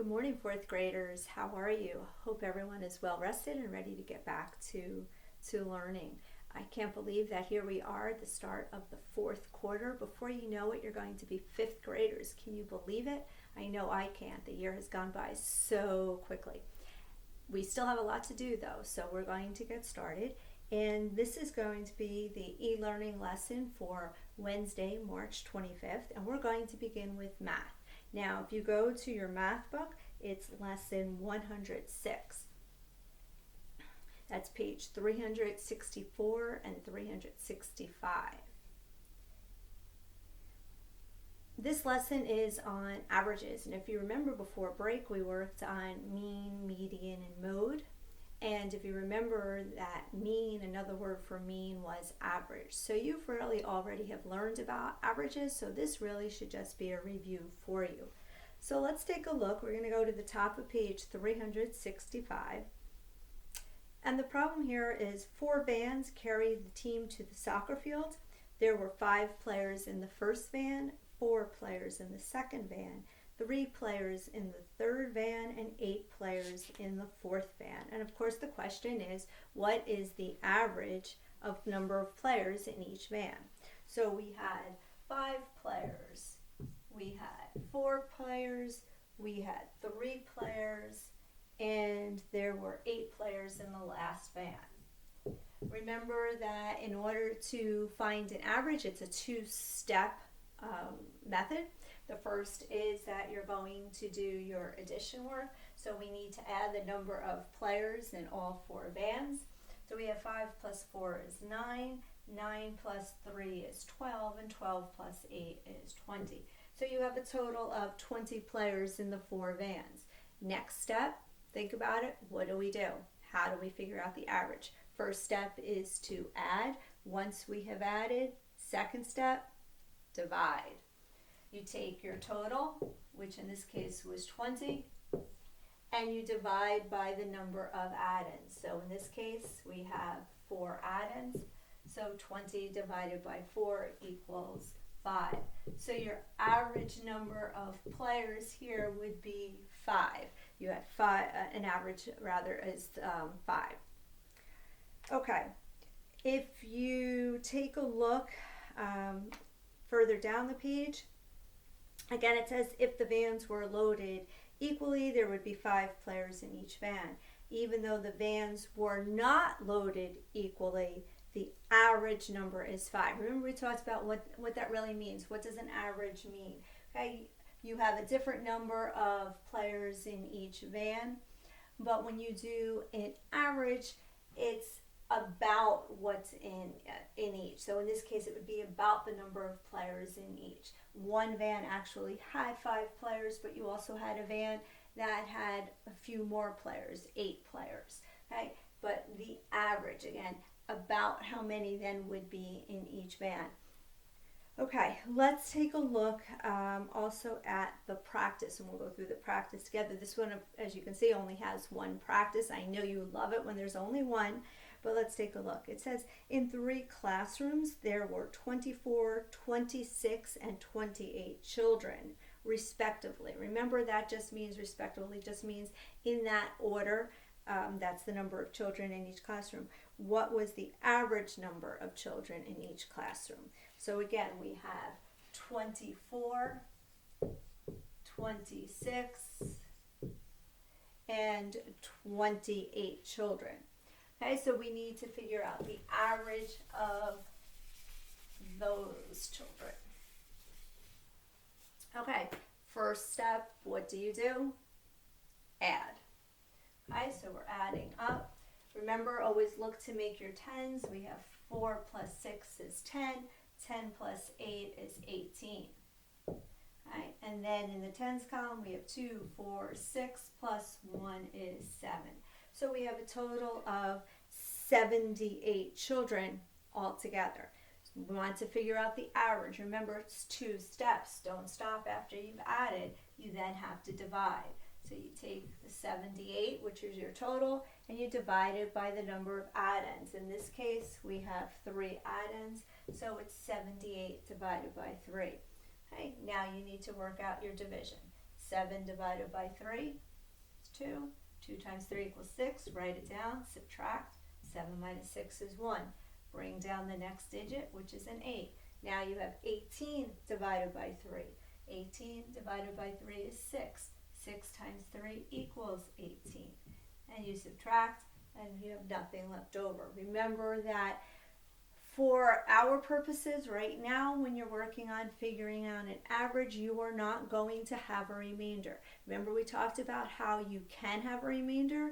Good morning, fourth graders. How are you? Hope everyone is well rested and ready to get back to learning. I can't believe that here we are at the start of the fourth quarter. Before you know it, you're going to be fifth graders. Can you believe it? I know I can't. The year has gone by so quickly. We still have a lot to do though, so we're going to get started. And this is going to be the e-learning lesson for Wednesday, March 25th, and we're going to begin with math. Now, if you go to your math book, it's lesson 106. That's page 364 and 365. This lesson is on averages, and if you remember before break, we worked on mean, median, and mode. And if you remember that mean, another word for mean was average. So you've really already have learned about averages, so this really should just be a review for you. So let's take a look. We're going to go to the top of page 365. And the problem here is 4 vans carried the team to the soccer field. There were 5 players in the first van, 4 players in the second van, 3 players in the third van, and 8 players in the fourth van. And of course the question is, what is the average of number of players in each van? So we had 5 players, we had 4 players, we had 3 players, and there were 8 players in the last van. Remember that in order to find an average, it's a 2-step method. The first is that you're going to do your addition work. So we need to add the number of players in all 4 vans. So we have 5 plus 4 is 9, 9 plus 3 is 12, and 12 plus 8 is 20. So you have a total of 20 players in the 4 vans. Next step, think about it. What do we do? How do we figure out the average? First step is to add. Once we have added, second step, divide. You take your total, which in this case was 20, and you divide by the number of add-ins. So in this case, we have 4 add-ins. So 20 divided by 4 equals 5. So your average number of players here would be 5. You had 5, an average rather is 5. Okay, if you take a look further down the page, again, it says if the vans were loaded equally, there would be 5 players in each van. Even though the vans were not loaded equally, the average number is 5. Remember we talked about what that really means. What does an average mean? Okay, you have a different number of players in each van, but when you do an average, it's about what's in each. So in this case, it would be about the number of players in each. One van actually had 5 players, but you also had a van that had a few more players, 8 players. Okay, but the average, again, about how many then would be in each van. Okay, let's take a look also at the practice, and we'll go through the practice together. This one, as you can see, only has one practice. I know you love it when there's only one, but let's take a look. It says in 3 classrooms there were 24, 26, and 28 children, respectively. Remember, that just means respectively, just means in that order. That's the number of children in each classroom. What was the average number of children in each classroom? So again, we have 24, 26, and 28 children. Okay, so we need to figure out the average of those children. Okay, first step, what do? Add. Okay, so we're adding up. Remember, always look to make your tens. We have 4 plus 6 is 10. 10 plus 8 is 18. Right, and then in the tens column, we have 2, 4, 6 plus 1 is 7. So we have a total of 78 children altogether. We want to figure out the average. Remember, it's 2 steps. Don't stop after you've added. You then have to divide. So you take the 78, which is your total, and you divide it by the number of add-ins. In this case, we have 3 add-ins, so it's 78 divided by 3. Okay, now you need to work out your division. 7 divided by 3 is 2. 2 times 3 equals 6. Write it down. Subtract. 7 minus 6 is 1. Bring down the next digit, which is an 8. Now you have 18 divided by 3. 18 divided by 3 is 6. 6 times 3 equals 18. And you subtract, and you have nothing left over. Remember that for our purposes right now, when you're working on figuring out an average, you are not going to have a remainder. Remember, we talked about how you can have a remainder,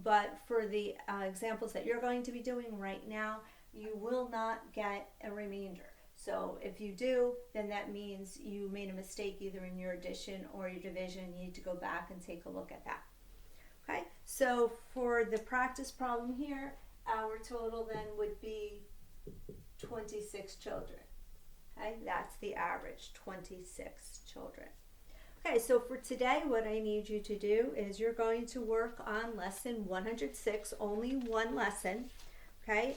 but for the examples that you're going to be doing right now, you will not get a remainder. So if you do, then that means you made a mistake either in your addition or your division. You need to go back and take a look at that. Okay, so for the practice problem here, our total then would be 26 children. Okay, that's the average, 26 children. Okay, so for today, what I need you to do is you're going to work on lesson 106, only one lesson, okay,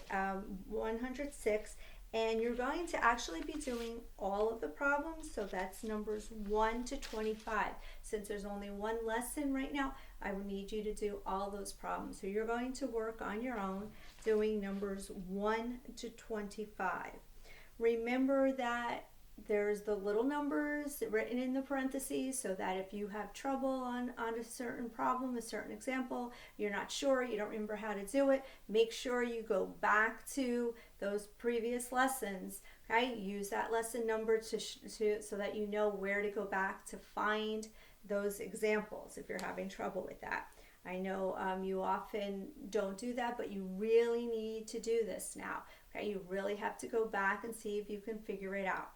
106, and you're going to actually be doing all of the problems, so that's numbers 1 to 25. Since there's only one lesson right now, I would need you to do all those problems. So you're going to work on your own doing numbers 1 to 25. Remember that there's the little numbers written in the parentheses so that if you have trouble on a certain problem, a certain example, you're not sure, you don't remember how to do it, make sure you go back to those previous lessons. Okay, use that lesson number so that you know where to go back to find those examples if you're having trouble with that. I know you often don't do that, but you really need to do this now. Okay, you really have to go back and see if you can figure it out.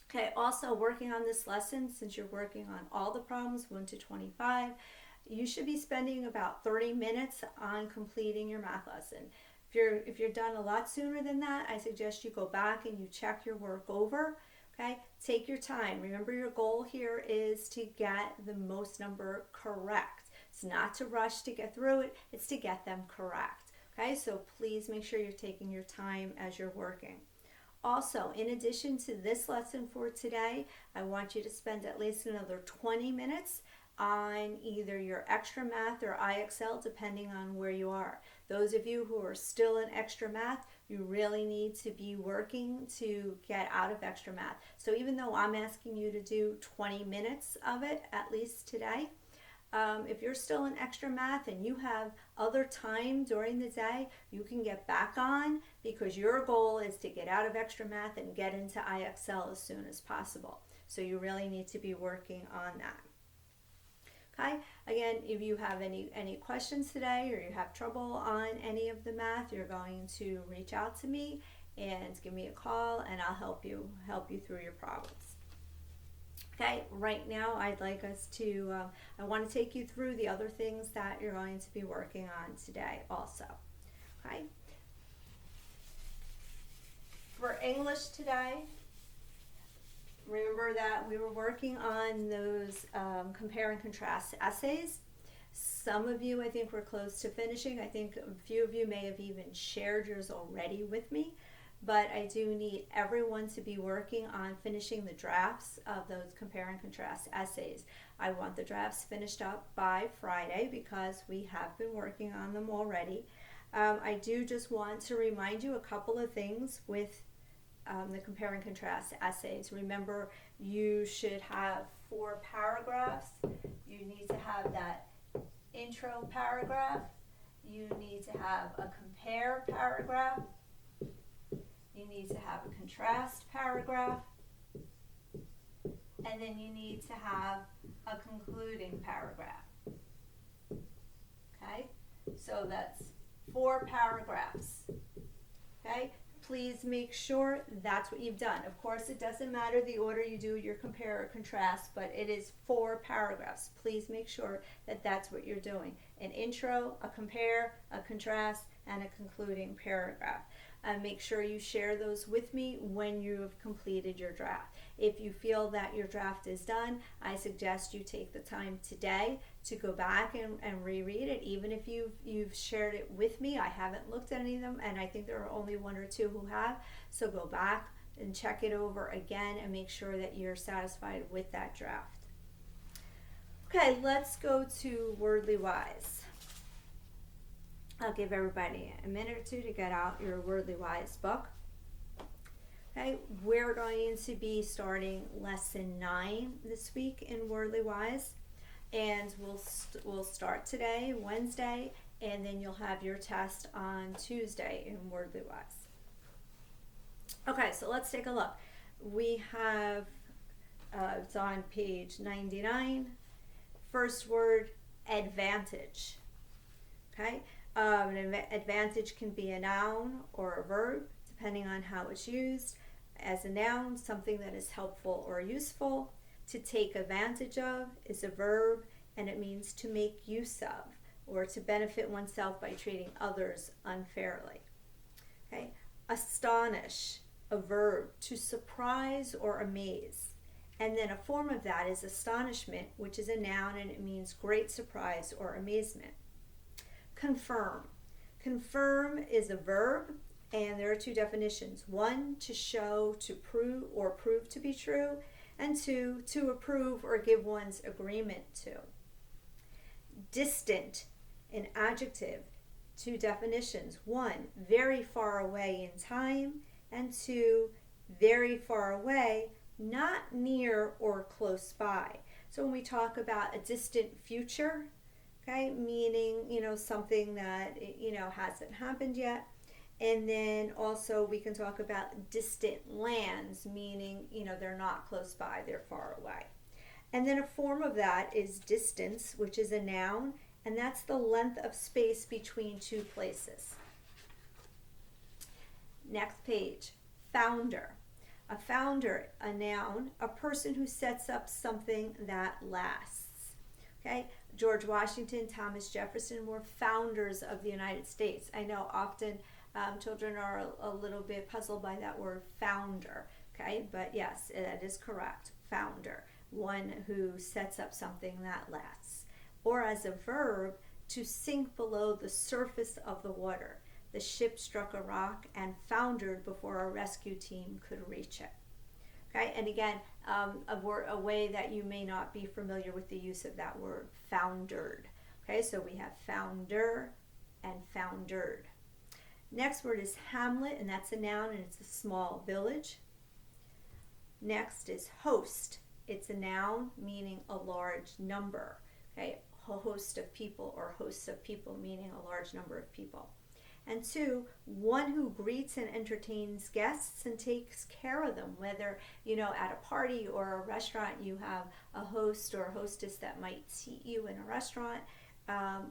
Okay, also working on this lesson, since you're working on all the problems 1 to 25, you should be spending about 30 minutes on completing your math lesson. If you're done a lot sooner than that, I suggest you go back and you check your work over. Okay, take your time. Remember, your goal here is to get the most number correct. It's not to rush to get through it, it's to get them correct. Okay, so please make sure you're taking your time as you're working. Also, in addition to this lesson for today, I want you to spend at least another 20 minutes on either your extra math or IXL, depending on where you are. Those of you who are still in extra math, you really need to be working to get out of extra math. So even though I'm asking you to do 20 minutes of it, at least today, if you're still in extra math and you have other time during the day, you can get back on, because your goal is to get out of extra math and get into IXL as soon as possible. So you really need to be working on that. Okay, again, if you have any questions today or you have trouble on any of the math, you're going to reach out to me and give me a call, and I'll help you through your problems. Okay, right now I'd like us to, I want to take you through the other things that you're going to be working on today also. Okay, for English today, remember that we were working on those compare and contrast essays. Some of you, I think, were close to finishing. I think a few of you may have even shared yours already with me. But I do need everyone to be working on finishing the drafts of those compare and contrast essays. I want the drafts finished up by Friday because we have been working on them already. I do just want to remind you a couple of things with the compare and contrast essays. Remember, you should have 4 paragraphs. You need to have that intro paragraph. You need to have a compare paragraph. You need to have a contrast paragraph, and then you need to have a concluding paragraph. Okay, so that's 4 paragraphs. Okay, please make sure that's what you've done. Of course, it doesn't matter the order you do your compare or contrast, but it is 4 paragraphs. Please make sure that that's what you're doing. An intro, a compare, a contrast, and a concluding paragraph. Make sure you share those with me when you have completed your draft. If you feel that your draft is done, I suggest you take the time today to go back and reread it. Even if you've shared it with me, I haven't looked at any of them, and I think there are only 1 or 2 who have. So go back and check it over again and make sure that you're satisfied with that draft. Okay, let's go to Wordwise. I'll give everybody a minute or two to get out your Wordwise book. Okay, we're going to be starting lesson 9 this week in Wordwise, and we'll start today, Wednesday, and then you'll have your test on Tuesday in Wordwise. Okay, so let's take a look. We have it's on page 99. First word, advantage. Okay, an advantage can be a noun or a verb, depending on how it's used. As a noun, something that is helpful or useful. To take advantage of is a verb, and it means to make use of or to benefit oneself by treating others unfairly. Okay, astonish, a verb, to surprise or amaze. And then a form of that is astonishment, which is a noun, and it means great surprise or amazement. Confirm. Confirm is a verb, and there are 2 definitions. 1, to show, to prove, or prove to be true, and 2, to approve or give one's agreement to. Distant, an adjective. 2 definitions. 1, very far away in time, and 2, very far away, not near or close by. So when we talk about a distant future, okay, meaning, something that, hasn't happened yet. And then also we can talk about distant lands, meaning, they're not close by, they're far away. And then a form of that is distance, which is a noun, and that's the length of space between 2 places. Next page, founder. A founder, a noun, a person who sets up something that lasts. Okay, George Washington, Thomas Jefferson were founders of the United States. I know often children are a little bit puzzled by that word founder. Okay, but yes, that is correct. Founder, one who sets up something that lasts. Or as a verb, to sink below the surface of the water. The ship struck a rock and foundered before a rescue team could reach it. Okay, and again, a way that you may not be familiar with the use of that word, foundered. Okay, so we have founder and foundered. Next word is hamlet, and that's a noun, and it's a small village. Next is host. It's a noun meaning a large number. Okay, a host of people or hosts of people meaning a large number of people. And 2, one who greets and entertains guests and takes care of them, whether, at a party or a restaurant you have a host or a hostess that might seat you in a restaurant,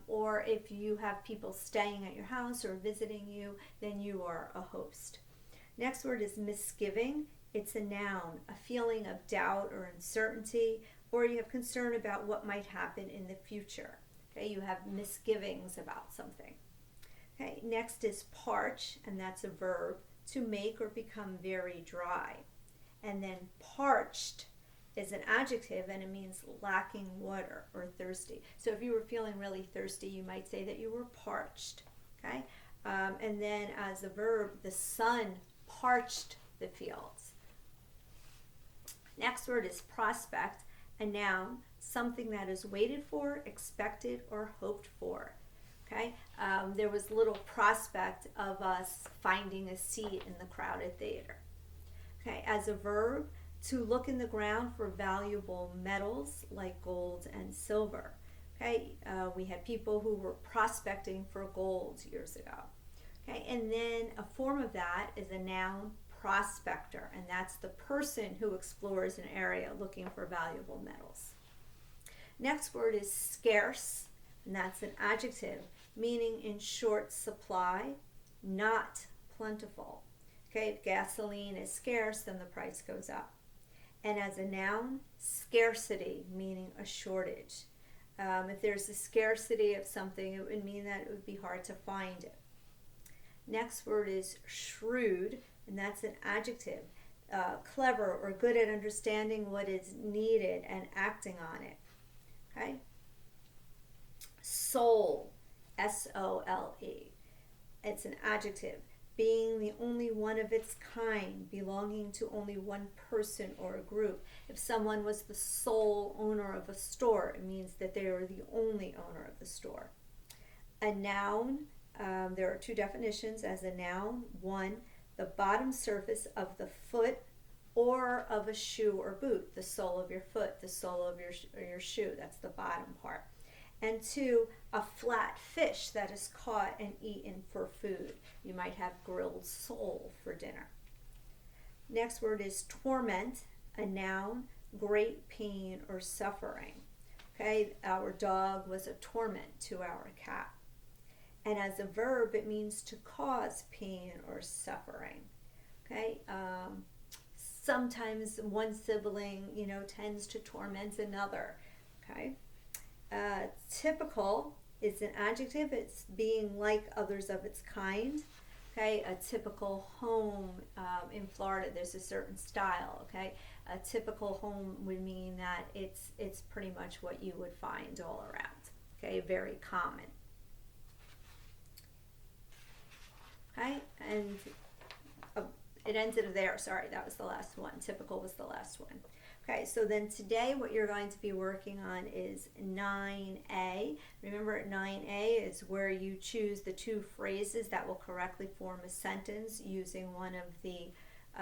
or if you have people staying at your house or visiting you, then you are a host. Next word is misgiving. It's a noun, a feeling of doubt or uncertainty, or you have concern about what might happen in the future. Okay, you have misgivings about something. Okay, next is parch, and that's a verb, to make or become very dry. And then parched is an adjective, and it means lacking water or thirsty. So if you were feeling really thirsty, you might say that you were parched. Okay, and then as a verb, the sun parched the fields. Next word is prospect, a noun, something that is waited for, expected, or hoped for. Okay, there was little prospect of us finding a seat in the crowded theater. Okay, as a verb, to look in the ground for valuable metals like gold and silver. Okay, we had people who were prospecting for gold years ago. Okay, and then a form of that is a noun, prospector, and that's the person who explores an area looking for valuable metals. Next word is scarce, and that's an adjective meaning in short supply, not plentiful. Okay, if gasoline is scarce, then the price goes up. And as a noun, scarcity, meaning a shortage. If there's a scarcity of something, it would mean that it would be hard to find it. Next word is shrewd, and that's an adjective, clever or good at understanding what is needed and acting on it. Okay? Soul, S-O-L-E. It's an adjective, being the only one of its kind, belonging to only one person or a group. If someone was the sole owner of a store, it means that they are the only owner of the store. A noun, there are two definitions as a noun. One, the bottom surface of the foot or of a shoe or boot, the sole of your foot, the sole of your shoe, that's the bottom part. And two, a flat fish that is caught and eaten for food. You might have grilled sole for dinner. Next word is torment, a noun, great pain or suffering. Okay, our dog was a torment to our cat. And as a verb, it means to cause pain or suffering. Okay, sometimes one sibling, tends to torment another. Okay. Typical is an adjective. It's being like others of its kind. Okay, a typical home in Florida, there's a certain style. Okay, a typical home would mean that it's pretty much what you would find all around. Okay, very common. Okay, and it ended there. Sorry, that was the last one. Typical was the last one. Okay, so then today what you're going to be working on is 9A. Remember, 9A is where you choose the two phrases that will correctly form a sentence using one of the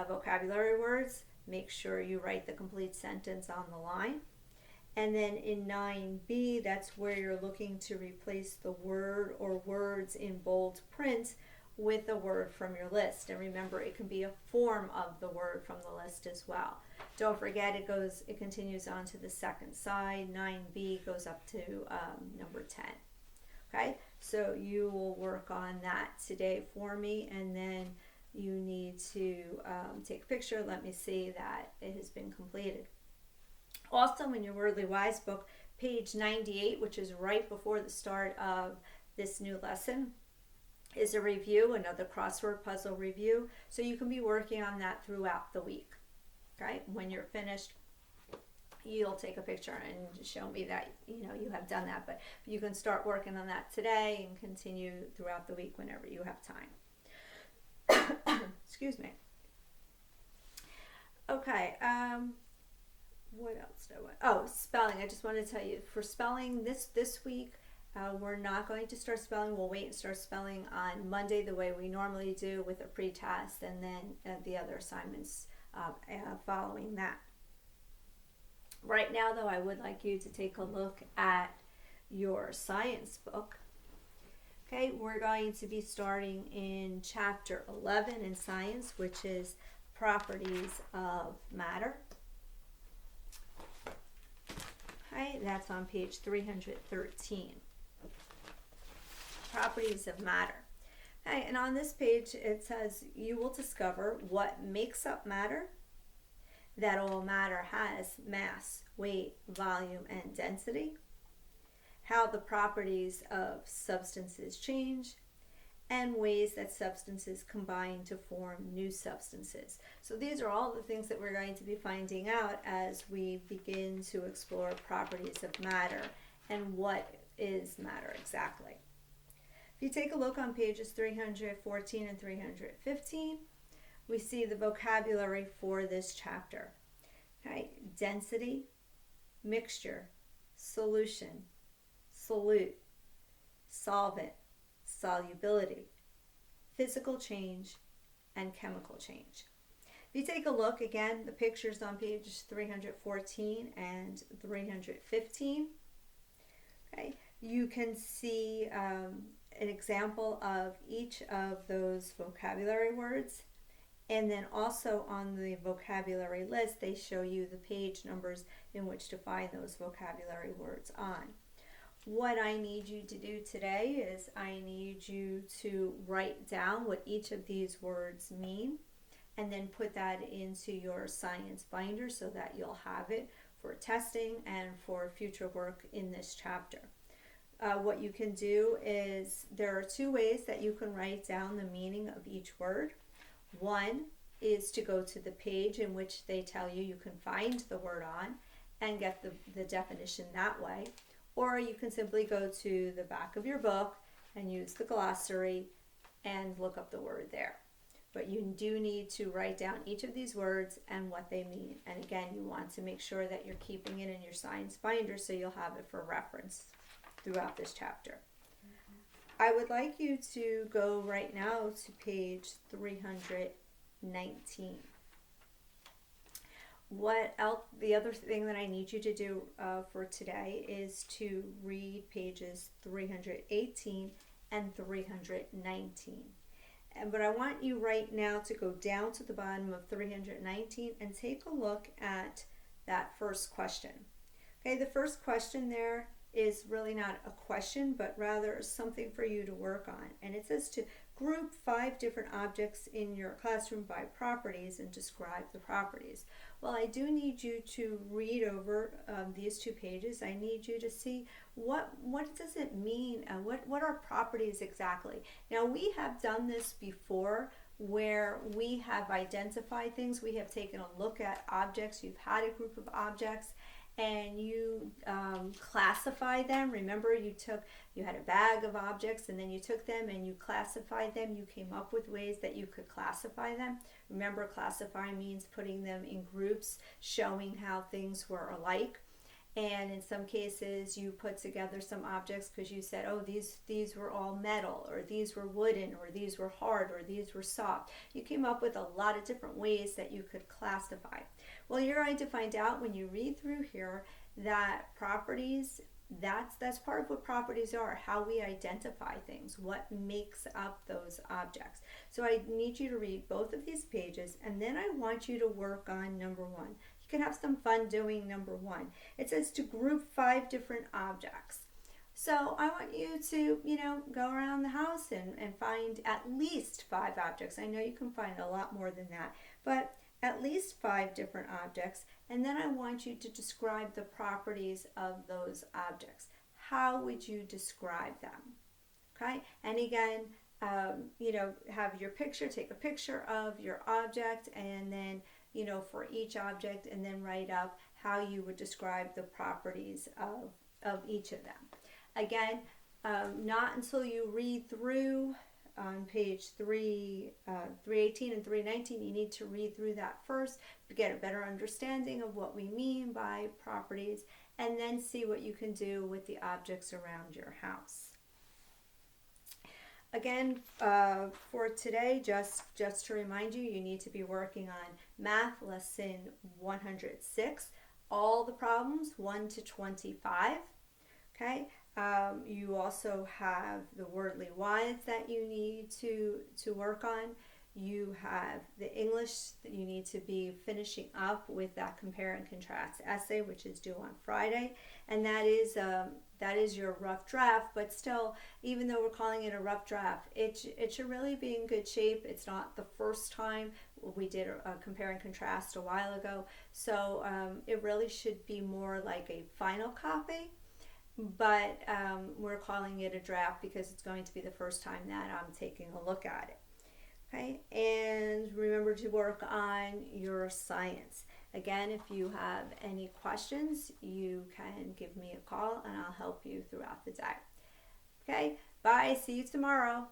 vocabulary words. Make sure you write the complete sentence on the line. And then in 9B, that's where you're looking to replace the word or words in bold print with a word from your list. And remember, it can be a form of the word from the list as well. Don't forget, it continues on to the second side. 9B goes up to number 10. Okay, so you will work on that today for me, and then you need to take a picture. Let me see that it has been completed. Also, in your Wordwise book, page 98, which is right before the start of this new lesson, is a review, another crossword puzzle review. So you can be working on that throughout the week. Okay, when you're finished, you'll take a picture and show me that you have done that. But you can start working on that today and continue throughout the week whenever you have time. Excuse me. Okay, what else do I want? Oh, spelling. I just want to tell you, for spelling this week, we're not going to start spelling. We'll wait and start spelling on Monday the way we normally do with a pre-test, and then the other assignments following that. Right now, though, I would like you to take a look at your science book. Okay, we're going to be starting in chapter 11 in science, which is properties of matter. Okay, that's on page 313. Properties of matter. Okay, and on this page it says you will discover what makes up matter, that all matter has mass, weight, volume, and density, how the properties of substances change, and ways that substances combine to form new substances. So these are all the things that we're going to be finding out as we begin to explore properties of matter and what is matter exactly. If you take a look on pages 314 and 315, we see the vocabulary for this chapter. Okay, density, mixture, solution, solute, solvent, solubility, physical change, and chemical change. If you take a look again, the pictures on pages 314 and 315, okay, you can see an example of each of those vocabulary words, and then also on the vocabulary list they show you the page numbers in which to find those vocabulary words on. What I need you to do today is I need you to write down what each of these words mean and then put that into your science binder so that you'll have it for testing and for future work in this chapter. What you can do is there are two ways that you can write down the meaning of each word. One is to go to the page in which they tell you you can find the word on and get the definition that way. Or you can simply go to the back of your book and use the glossary and look up the word there. but you do need to write down each of these words and what they mean. And again, you want to make sure that you're keeping it in your science binder so you'll have it for reference throughout this chapter. I would like you to go right now to page 319. What else? The other thing that I need you to do for today is to read pages 318 and 319. But I want you right now to go down to the bottom of 319 and take a look at that first question. Okay, the first question there is really not a question, but rather something for you to work on. And it says to group 5 different objects in your classroom by properties and describe the properties. Well, I do need you to read over these 2 pages. I need you to see what does it mean, what are properties exactly. Now, we have done this before where we have identified things. We have taken a look at objects. You've had a group of objects and you classify them. Remember, you had a bag of objects and then you took them and you classified them. You came up with ways that you could classify them. Remember, classify means putting them in groups, showing how things were alike. And in some cases, you put together some objects because you said, oh, these were all metal, or these were wooden, or these were hard, or these were soft. You came up with a lot of different ways that you could classify. Well, you're going to find out when you read through here that properties, that's part of what properties are, how we identify things, what makes up those objects. So I need you to read both of these pages, and then I want you to work on number 1. You can have some fun doing number 1. It says to group 5 different objects. So I want you to, go around the house and find at least 5 objects. I know you can find a lot more than that, but at least 5 different objects. And then I want you to describe the properties of those objects. How would you describe them? Okay? And again, have your picture, take a picture of your object, and then for each object, and then write up how you would describe the properties of each of them. Again, not until you read through on page 318 and 319, you need to read through that first to get a better understanding of what we mean by properties, and then see what you can do with the objects around your house. Again, for today, just to remind you, you need to be working on math lesson 106, all the problems 1 to 25. Okay. You also have the Wordwise that you need to work on. You have the English that you need to be finishing up with that compare and contrast essay, which is due on Friday, and that is your rough draft. But still, even though we're calling it a rough draft, it should really be in good shape. It's not the first time. We did a compare and contrast a while ago, so it really should be more like a final copy. But we're calling it a draft because it's going to be the first time that I'm taking a look at it. Okay, and remember to work on your science. Again, if you have any questions, you can give me a call and I'll help you throughout the day. Okay, bye. See you tomorrow.